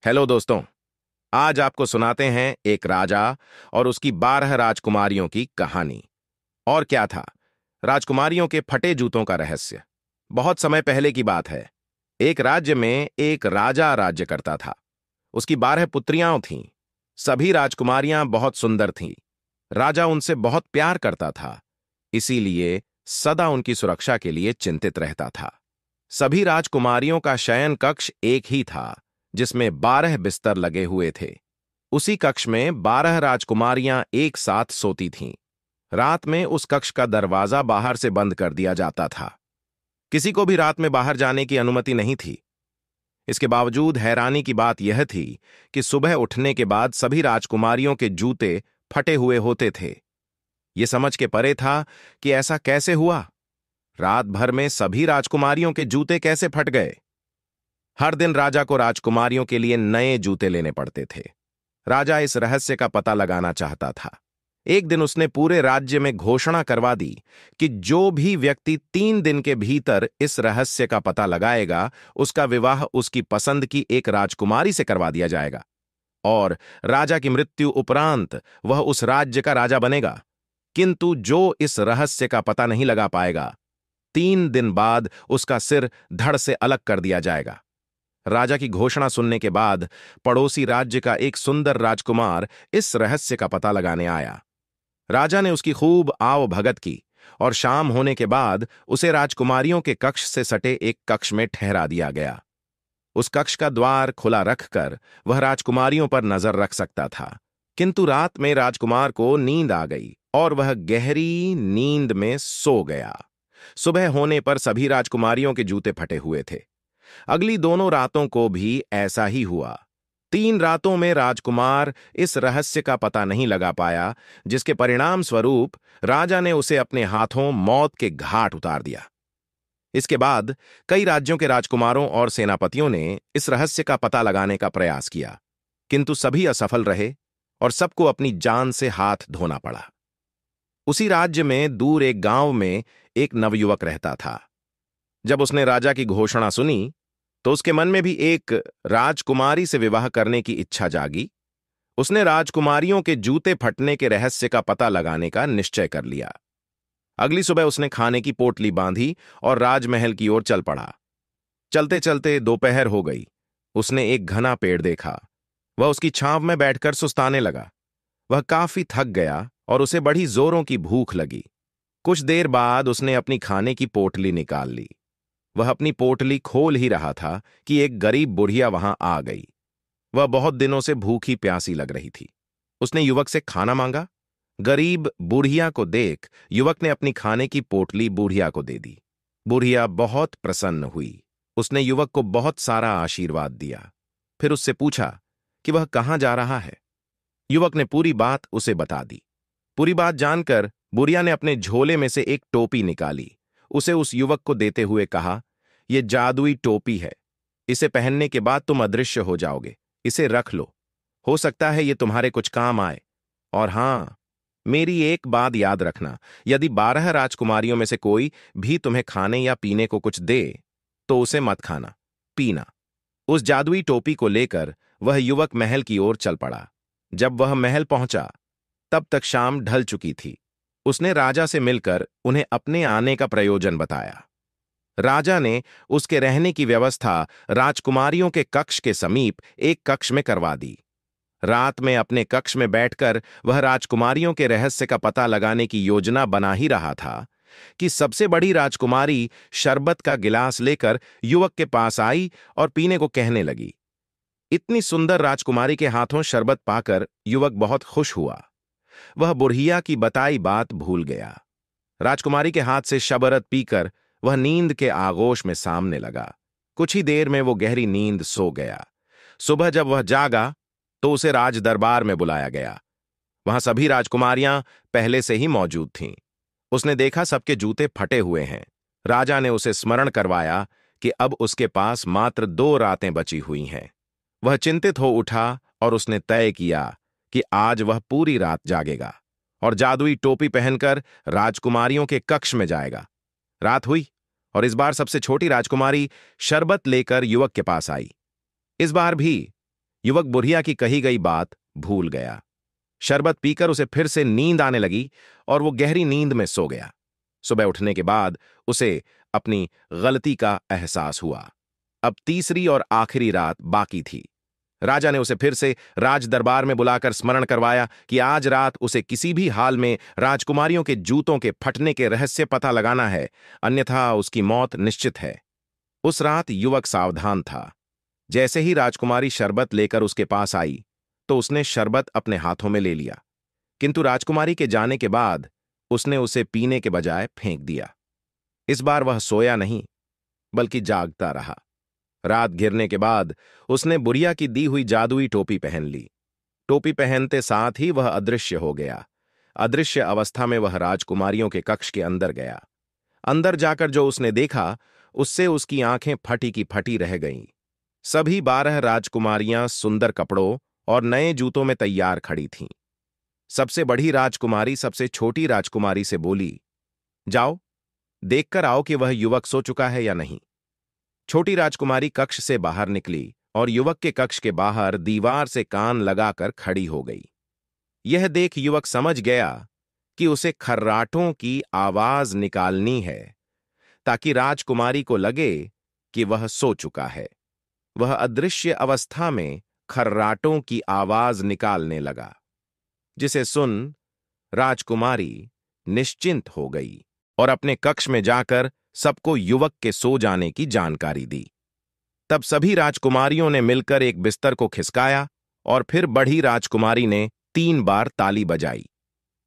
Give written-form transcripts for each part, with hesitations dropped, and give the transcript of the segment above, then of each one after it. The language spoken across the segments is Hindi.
हेलो दोस्तों। आज आपको सुनाते हैं एक राजा और उसकी 12 राजकुमारियों की कहानी। और क्या था? राजकुमारियों के फटे जूतों का रहस्य। बहुत समय पहले की बात है। एक राज्य में एक राजा राज्य करता था। उसकी 12 पुत्रियां थीं। सभी राजकुमारियां बहुत सुंदर थीं। राजा उनसे बहुत प्यार करता था, इसीलिए सदा उनकी सुरक्षा के लिए चिंतित रहता था। सभी राजकुमारियों का शयन कक्ष एक ही था, जिसमें 12 बिस्तर लगे हुए थे। उसी कक्ष में 12 राजकुमारियां एक साथ सोती थीं। रात में उस कक्ष का दरवाजा बाहर से बंद कर दिया जाता था। किसी को भी रात में बाहर जाने की अनुमति नहीं थी। इसके बावजूद हैरानी की बात यह थी कि सुबह उठने के बाद सभी राजकुमारियों के जूते फटे हुए होते थे। ये समझ के परे था कि ऐसा कैसे हुआ। रात भर में सभी राजकुमारियों के जूते कैसे फट गए? हर दिन राजा को राजकुमारियों के लिए नए जूते लेने पड़ते थे। राजा इस रहस्य का पता लगाना चाहता था। एक दिन उसने पूरे राज्य में घोषणा करवा दी कि जो भी व्यक्ति 3 दिन के भीतर इस रहस्य का पता लगाएगा, उसका विवाह उसकी पसंद की एक राजकुमारी से करवा दिया जाएगा और राजा की मृत्यु उपरांत वह उस राज्य का राजा बनेगा। किंतु जो इस रहस्य का पता नहीं लगा पाएगा, 3 दिन बाद उसका सिर धड़ से अलग कर दिया जाएगा। राजा की घोषणा सुनने के बाद पड़ोसी राज्य का एक सुंदर राजकुमार इस रहस्य का पता लगाने आया। राजा ने उसकी खूब आव भगत की और शाम होने के बाद उसे राजकुमारियों के कक्ष से सटे एक कक्ष में ठहरा दिया गया। उस कक्ष का द्वार खुला रखकर वह राजकुमारियों पर नजर रख सकता था। किंतु रात में राजकुमार को नींद आ गई और वह गहरी नींद में सो गया। सुबह होने पर सभी राजकुमारियों के जूते फटे हुए थे। अगली दोनों रातों को भी ऐसा ही हुआ। 3 रातों में राजकुमार इस रहस्य का पता नहीं लगा पाया, जिसके परिणाम स्वरूप राजा ने उसे अपने हाथों मौत के घाट उतार दिया। इसके बाद कई राज्यों के राजकुमारों और सेनापतियों ने इस रहस्य का पता लगाने का प्रयास किया, किंतु सभी असफल रहे और सबको अपनी जान से हाथ धोना पड़ा। उसी राज्य में दूर एक गांव में एक नवयुवक रहता था। जब उसने राजा की घोषणा सुनी तो उसके मन में भी एक राजकुमारी से विवाह करने की इच्छा जागी। उसने राजकुमारियों के जूते फटने के रहस्य का पता लगाने का निश्चय कर लिया। अगली सुबह उसने खाने की पोटली बांधी और राजमहल की ओर चल पड़ा। चलते चलते दोपहर हो गई। उसने एक घना पेड़ देखा। वह उसकी छांव में बैठकर सुस्ताने लगा। वह काफी थक गया और उसे बड़ी जोरों की भूख लगी। कुछ देर बाद उसने अपनी खाने की पोटली निकाल ली। वह अपनी पोटली खोल ही रहा था कि एक गरीब बुढ़िया वहां आ गई। वह बहुत दिनों से भूखी प्यासी लग रही थी। उसने युवक से खाना मांगा। गरीब बुढ़िया को देख युवक ने अपनी खाने की पोटली बुढ़िया को दे दी। बुढ़िया बहुत प्रसन्न हुई। उसने युवक को बहुत सारा आशीर्वाद दिया। फिर उससे पूछा कि वह कहां जा रहा है। युवक ने पूरी बात उसे बता दी। पूरी बात जानकर बुढ़िया ने अपने झोले में से एक टोपी निकाली। उसे उस युवक को देते हुए कहा, यह जादुई टोपी है। इसे पहनने के बाद तुम अदृश्य हो जाओगे। इसे रख लो। हो सकता है ये तुम्हारे कुछ काम आए। और हां, मेरी एक बात याद रखना, यदि 12 राजकुमारियों में से कोई भी तुम्हें खाने या पीने को कुछ दे तो उसे मत खाना, पीना। उस जादुई टोपी को लेकर वह युवक महल की ओर चल पड़ा। जब वह महल पहुंचा तब तक शाम ढल चुकी थी। उसने राजा से मिलकर उन्हें अपने आने का प्रयोजन बताया। राजा ने उसके रहने की व्यवस्था राजकुमारियों के कक्ष के समीप एक कक्ष में करवा दी। रात में अपने कक्ष में बैठकर वह राजकुमारियों के रहस्य का पता लगाने की योजना बना ही रहा था कि सबसे बड़ी राजकुमारी शरबत का गिलास लेकर युवक के पास आई और पीने को कहने लगी। इतनी सुंदर राजकुमारी के हाथों शरबत पाकर युवक बहुत खुश हुआ। वह बुढ़िया की बताई बात भूल गया। राजकुमारी के हाथ से शरबत पीकर वह नींद के आगोश में सामने लगा। कुछ ही देर में वो गहरी नींद सो गया। सुबह जब वह जागा तो उसे राज दरबार में बुलाया गया। वहां सभी राजकुमारियां पहले से ही मौजूद थीं। उसने देखा सबके जूते फटे हुए हैं। राजा ने उसे स्मरण करवाया कि अब उसके पास मात्र 2 रातें बची हुई हैं। वह चिंतित हो उठा और उसने तय किया कि आज वह पूरी रात जागेगा और जादुई टोपी पहनकर राजकुमारियों के कक्ष में जाएगा। रात हुई और इस बार सबसे छोटी राजकुमारी शरबत लेकर युवक के पास आई। इस बार भी युवक बुढ़िया की कही गई बात भूल गया। शरबत पीकर उसे फिर से नींद आने लगी और वो गहरी नींद में सो गया। सुबह उठने के बाद उसे अपनी गलती का एहसास हुआ। अब तीसरी और आखिरी रात बाकी थी। राजा ने उसे फिर से राज दरबार में बुलाकर स्मरण करवाया कि आज रात उसे किसी भी हाल में राजकुमारियों के जूतों के फटने के रहस्य पता लगाना है, अन्यथा उसकी मौत निश्चित है। उस रात युवक सावधान था। जैसे ही राजकुमारी शरबत लेकर उसके पास आई तो उसने शरबत अपने हाथों में ले लिया, किंतु राजकुमारी के जाने के बाद उसने उसे पीने के बजाय फेंक दिया। इस बार वह सोया नहीं बल्कि जागता रहा। रात घिरने के बाद उसने बुढ़िया की दी हुई जादुई टोपी पहन ली। टोपी पहनते साथ ही वह अदृश्य हो गया। अदृश्य अवस्था में वह राजकुमारियों के कक्ष के अंदर गया। अंदर जाकर जो उसने देखा उससे उसकी आंखें फटी की फटी रह गईं। सभी 12 राजकुमारियां सुंदर कपड़ों और नए जूतों में तैयार खड़ी थीं। सबसे बड़ी राजकुमारी सबसे छोटी राजकुमारी से बोली, जाओ देखकर आओ कि वह युवक सो चुका है या नहीं। छोटी राजकुमारी कक्ष से बाहर निकली और युवक के कक्ष के बाहर दीवार से कान लगाकर खड़ी हो गई। यह देख युवक समझ गया कि उसे खर्राटों की आवाज निकालनी है ताकि राजकुमारी को लगे कि वह सो चुका है। वह अदृश्य अवस्था में खर्राटों की आवाज निकालने लगा, जिसे सुन राजकुमारी निश्चिंत हो गई और अपने कक्ष में जाकर सबको युवक के सो जाने की जानकारी दी। तब सभी राजकुमारियों ने मिलकर एक बिस्तर को खिसकाया और फिर बड़ी राजकुमारी ने 3 बार ताली बजाई।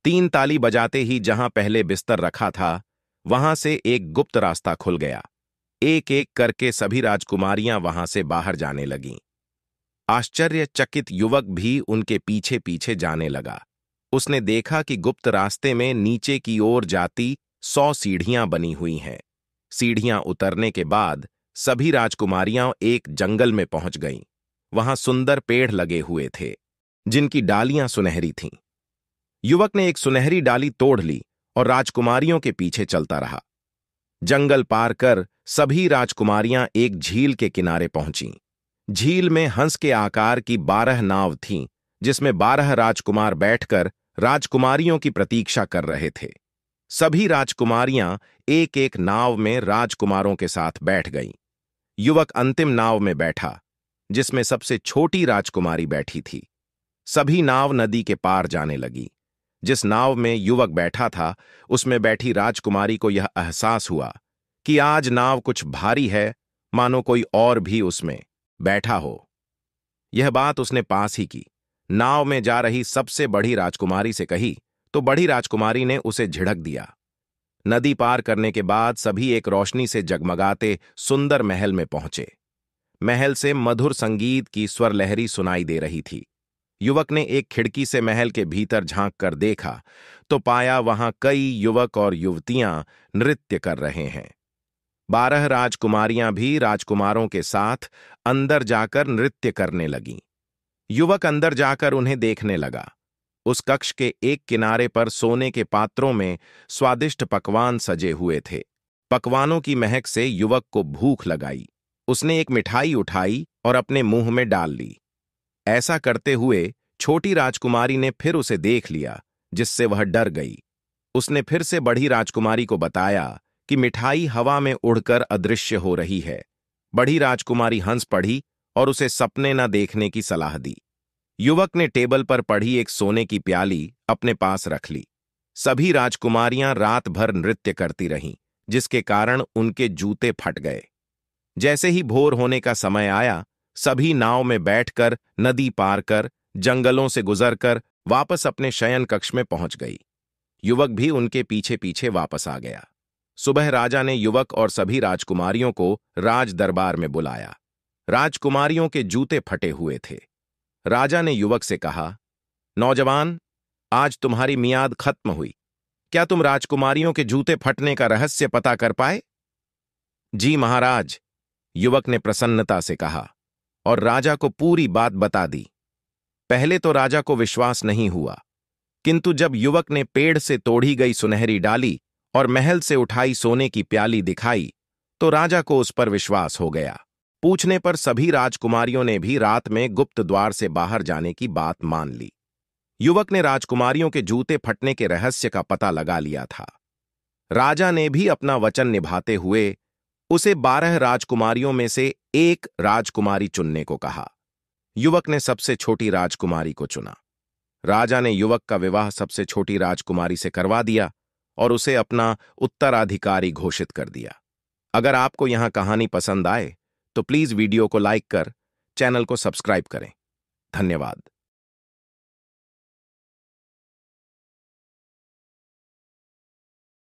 3 ताली बजाते ही जहां पहले बिस्तर रखा था वहां से एक गुप्त रास्ता खुल गया। एक एक करके सभी राजकुमारियां वहां से बाहर जाने लगीं। आश्चर्यचकित युवक भी उनके पीछे पीछे जाने लगा। उसने देखा कि गुप्त रास्ते में नीचे की ओर जाती 100 सीढ़ियां बनी हुई हैं। सीढ़ियां उतरने के बाद सभी राजकुमारियां एक जंगल में पहुंच गईं। वहां सुंदर पेड़ लगे हुए थे जिनकी डालियां सुनहरी थीं। युवक ने एक सुनहरी डाली तोड़ ली और राजकुमारियों के पीछे चलता रहा। जंगल पार कर सभी राजकुमारियां एक झील के किनारे पहुंचीं। झील में हंस के आकार की 12 नाव थीं, जिसमें 12 राजकुमार बैठकर राजकुमारियों की प्रतीक्षा कर रहे थे। सभी राजकुमारियां एक एक नाव में राजकुमारों के साथ बैठ गईं। युवक अंतिम नाव में बैठा, जिसमें सबसे छोटी राजकुमारी बैठी थी। सभी नाव नदी के पार जाने लगी। जिस नाव में युवक बैठा था उसमें बैठी राजकुमारी को यह एहसास हुआ कि आज नाव कुछ भारी है, मानो कोई और भी उसमें बैठा हो। यह बात उसने पास ही की। नाव में जा रही सबसे बड़ी राजकुमारी से कही तो बड़ी राजकुमारी ने उसे झिड़क दिया। नदी पार करने के बाद सभी एक रोशनी से जगमगाते सुंदर महल में पहुंचे। महल से मधुर संगीत की स्वर लहरी सुनाई दे रही थी। युवक ने एक खिड़की से महल के भीतर झांक कर देखा तो पाया वहां कई युवक और युवतियां नृत्य कर रहे हैं। 12 राजकुमारियां भी राजकुमारों के साथ अंदर जाकर नृत्य करने लगीं। युवक अंदर जाकर उन्हें देखने लगा। उस कक्ष के एक किनारे पर सोने के पात्रों में स्वादिष्ट पकवान सजे हुए थे। पकवानों की महक से युवक को भूख लगाई। उसने एक मिठाई उठाई और अपने मुंह में डाल ली। ऐसा करते हुए छोटी राजकुमारी ने फिर उसे देख लिया, जिससे वह डर गई। उसने फिर से बड़ी राजकुमारी को बताया कि मिठाई हवा में उड़कर अदृश्य हो रही है। बड़ी राजकुमारी हंस पड़ी और उसे सपने न देखने की सलाह दी। युवक ने टेबल पर पड़ी एक सोने की प्याली अपने पास रख ली। सभी राजकुमारियां रात भर नृत्य करती रहीं, जिसके कारण उनके जूते फट गए। जैसे ही भोर होने का समय आया, सभी नाव में बैठकर नदी पार कर जंगलों से गुजरकर वापस अपने शयन कक्ष में पहुंच गई। युवक भी उनके पीछे पीछे वापस आ गया। सुबह राजा ने युवक और सभी राजकुमारियों को राज दरबार में बुलाया। राजकुमारियों के जूते फटे हुए थे। राजा ने युवक से कहा, नौजवान, आज तुम्हारी मियाद खत्म हुई। क्या तुम राजकुमारियों के जूते फटने का रहस्य पता कर पाए? जी महाराज, युवक ने प्रसन्नता से कहा और राजा को पूरी बात बता दी। पहले तो राजा को विश्वास नहीं हुआ, किंतु जब युवक ने पेड़ से तोड़ी गई सुनहरी डाली और महल से उठाई सोने की प्याली दिखाई तो राजा को उस पर विश्वास हो गया। पूछने पर सभी राजकुमारियों ने भी रात में गुप्त द्वार से बाहर जाने की बात मान ली। युवक ने राजकुमारियों के जूते फटने के रहस्य का पता लगा लिया था। राजा ने भी अपना वचन निभाते हुए उसे 12 राजकुमारियों में से एक राजकुमारी चुनने को कहा। युवक ने सबसे छोटी राजकुमारी को चुना। राजा ने युवक का विवाह सबसे छोटी राजकुमारी से करवा दिया और उसे अपना उत्तराधिकारी घोषित कर दिया। अगर आपको यहां कहानी पसंद आए तो प्लीज वीडियो को लाइक कर चैनल को सब्सक्राइब करें। धन्यवाद।